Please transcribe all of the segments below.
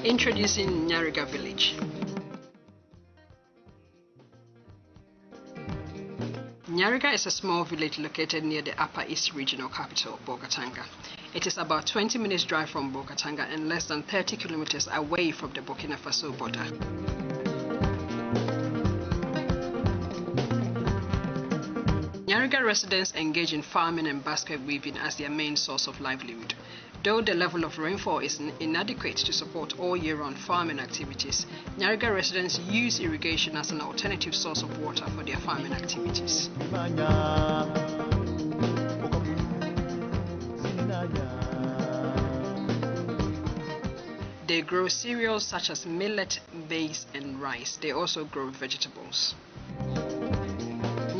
Introducing Nyariga Village. Nyariga is a small village located near the Upper East Regional Capital, GrowGhana. It is about 20 minutes drive from GrowGhana and less than 30 kilometers away from the Burkina Faso border. Nyariga residents engage in farming and basket weaving as their main source of livelihood. Though the level of rainfall is inadequate to support all year-round farming activities, Nyariga residents use irrigation as an alternative source of water for their farming activities. They grow cereals such as millet, maize, and rice. They also grow vegetables.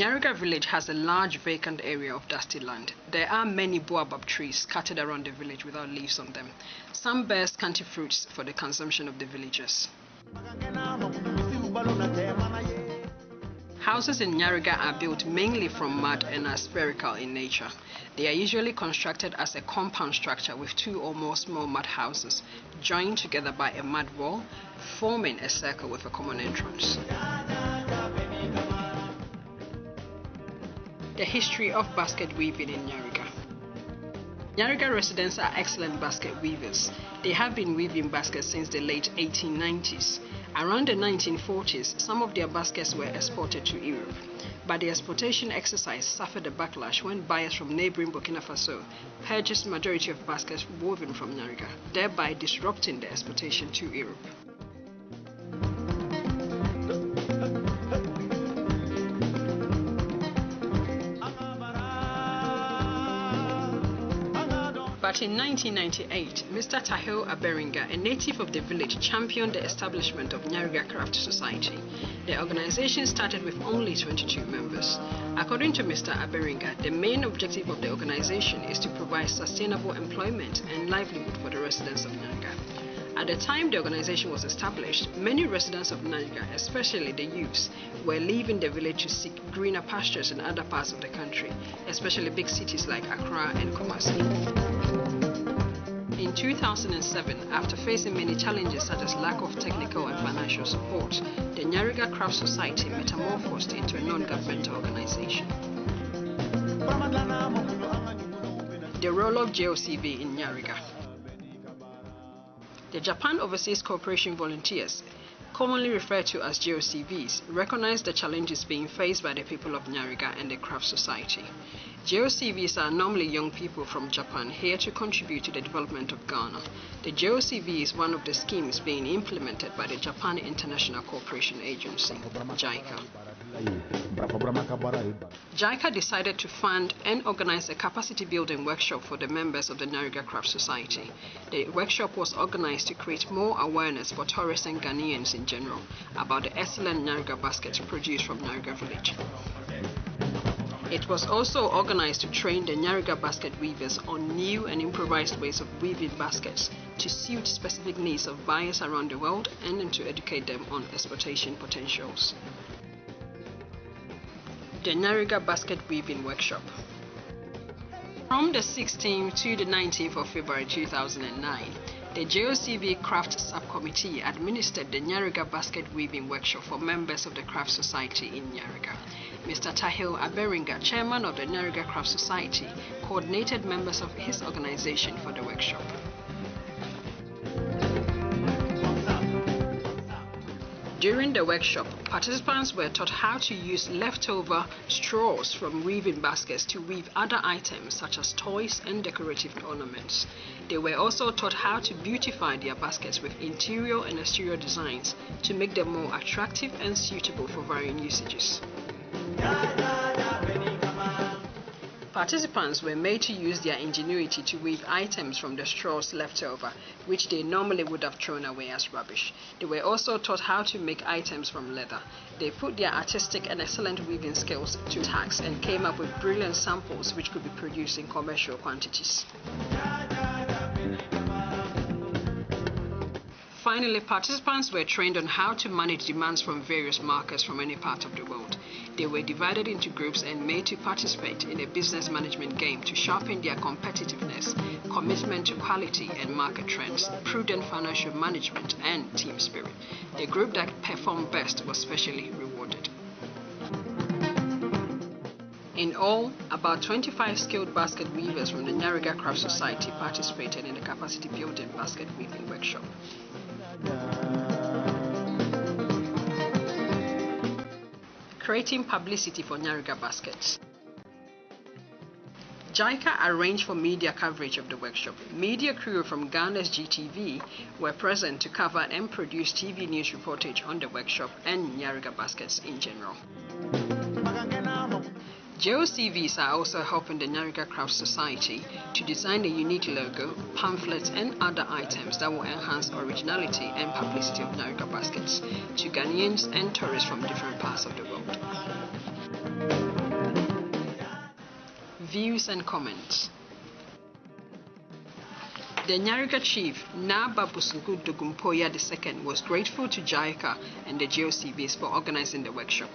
Nyariga village has a large vacant area of dusty land. There are many baobab trees scattered around the village without leaves on them. Some bear scanty fruits for the consumption of the villagers. Houses in Nyariga are built mainly from mud and are spherical in nature. They are usually constructed as a compound structure with two or more small mud houses joined together by a mud wall, forming a circle with a common entrance. The history of basket weaving in Nyariga. Nyariga residents are excellent basket weavers. They have been weaving baskets since the late 1890s. Around the 1940s, some of their baskets were exported to Europe, but the exportation exercise suffered a backlash when buyers from neighboring Burkina Faso purchased majority of baskets woven from Nyariga, thereby disrupting the exportation to Europe. But in 1998, Mr. Tahil Aberinga, a native of the village, championed the establishment of Nyariga Craft Society. The organization started with only 22 members. According to Mr. Aberinga, the main objective of the organization is to provide sustainable employment and livelihood for the residents of Nyariga. At the time the organization was established, many residents of Nyariga, especially the youths, were leaving the village to seek greener pastures in other parts of the country, especially big cities like Accra and Kumasi. In 2007, after facing many challenges such as lack of technical and financial support, the Nyariga Craft Society metamorphosed into a non-governmental organization. The role of JOCV in Nyariga. The Japan Overseas Cooperation Volunteers, commonly referred to as JOCVs, recognize the challenges being faced by the people of Nyariga and the Craft Society. JOCVs are normally young people from Japan here to contribute to the development of Ghana. The JOCV is one of the schemes being implemented by the Japan International Cooperation Agency, JICA. JICA decided to fund and organize a capacity building workshop for the members of the Nyariga Craft Society. The workshop was organized to create more awareness for tourists and Ghanaians in general about the excellent Nyariga baskets produced from Nyariga village. It was also organized to train the Nyariga basket weavers on new and improvised ways of weaving baskets to suit specific needs of buyers around the world and to educate them on exportation potentials. The Nyariga Basket Weaving Workshop. From the 16th to the 19th of February 2009, the JOCV Craft Subcommittee administered the Nyariga Basket Weaving Workshop for members of the Craft Society in Nyariga. Mr. Tahil Aberinga, chairman of the Nyariga Craft Society, coordinated members of his organization for the workshop. During the workshop, participants were taught how to use leftover straws from weaving baskets to weave other items such as toys and decorative ornaments. They were also taught how to beautify their baskets with interior and exterior designs to make them more attractive and suitable for varying usages. Participants were made to use their ingenuity to weave items from the straws left over, which they normally would have thrown away as rubbish. They were also taught how to make items from leather. They put their artistic and excellent weaving skills to task and came up with brilliant samples which could be produced in commercial quantities. Finally, participants were trained on how to manage demands from various markets from any part of the world. They were divided into groups and made to participate in a business management game to sharpen their competitiveness, commitment to quality and market trends, prudent financial management, and team spirit. The group that performed best was specially rewarded. In all, about 25 skilled basket weavers from the Nyariga Craft Society participated in the capacity building basket weaving workshop. Creating publicity for Nyariga baskets. JICA arranged for media coverage of the workshop. Media crew from Ghana's GTV were present to cover and produce TV news reportage on the workshop and Nyariga baskets in general. JOCVs are also helping the Nyariga Craft Society to design a unique logo, pamphlets, and other items that will enhance originality and publicity of Nyariga baskets to Ghanaians and tourists from different parts of the world. Views and comments. The Nyariga chief, Naba Busungu Dugumpoya II, was grateful to JICA and the JOCVs for organizing the workshop.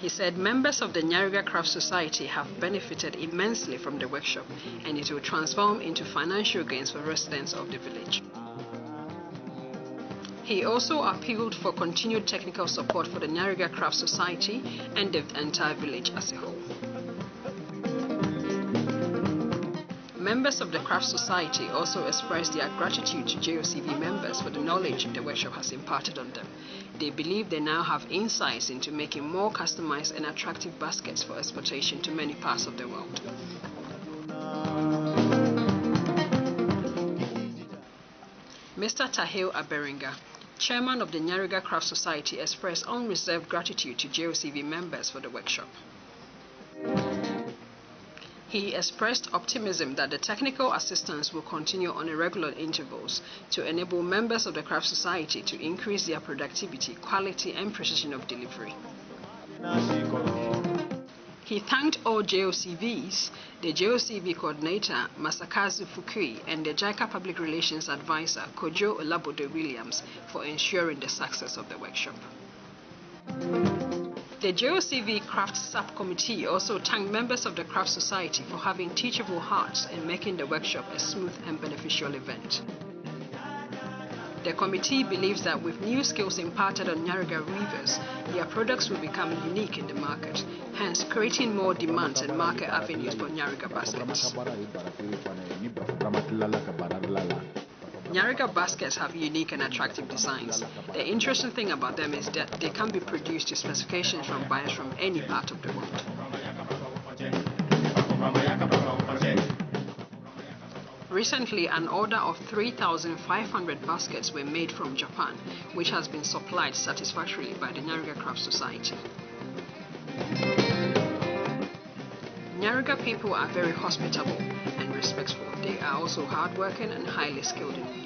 He said members of the Nyariga Craft Society have benefited immensely from the workshop, and it will transform into financial gains for residents of the village. He also appealed for continued technical support for the Nyariga Craft Society and the entire village as a whole. Members of the Craft Society also expressed their gratitude to JOCV members for the knowledge the workshop has imparted on them. They believe they now have insights into making more customized and attractive baskets for exportation to many parts of the world. Mr. Tahil Aberinga, chairman of the Nyariga Craft Society, expressed unreserved gratitude to JOCV members for the workshop. He expressed optimism that the technical assistance will continue on irregular intervals to enable members of the Craft Society to increase their productivity, quality, and precision of delivery. He thanked all JOCVs, the JOCV coordinator, Masakazu Fukui, and the JICA Public Relations Advisor, Kojo Olabodo Williams, for ensuring the success of the workshop. The JOCV Craft Subcommittee also thanked members of the Craft Society for having teachable hearts and making the workshop a smooth and beneficial event. The committee believes that with new skills imparted on Nyariga weavers, their products will become unique in the market, hence creating more demand and market avenues for Nyariga baskets. Nyariga baskets have unique and attractive designs. The interesting thing about them is that they can be produced to specifications from buyers from any part of the world. Recently, an order of 3,500 baskets were made from Japan, which has been supplied satisfactorily by the Nyariga Craft Society. Nyariga people are very hospitable and respectful. They are also hardworking and highly skilled in weaving.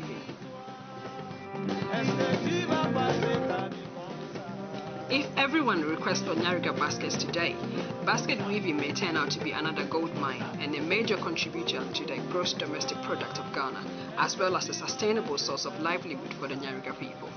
If everyone requests for Nyariga baskets today, basket weaving may turn out to be another gold mine and a major contributor to the gross domestic product of Ghana, as well as a sustainable source of livelihood for the Nyariga people.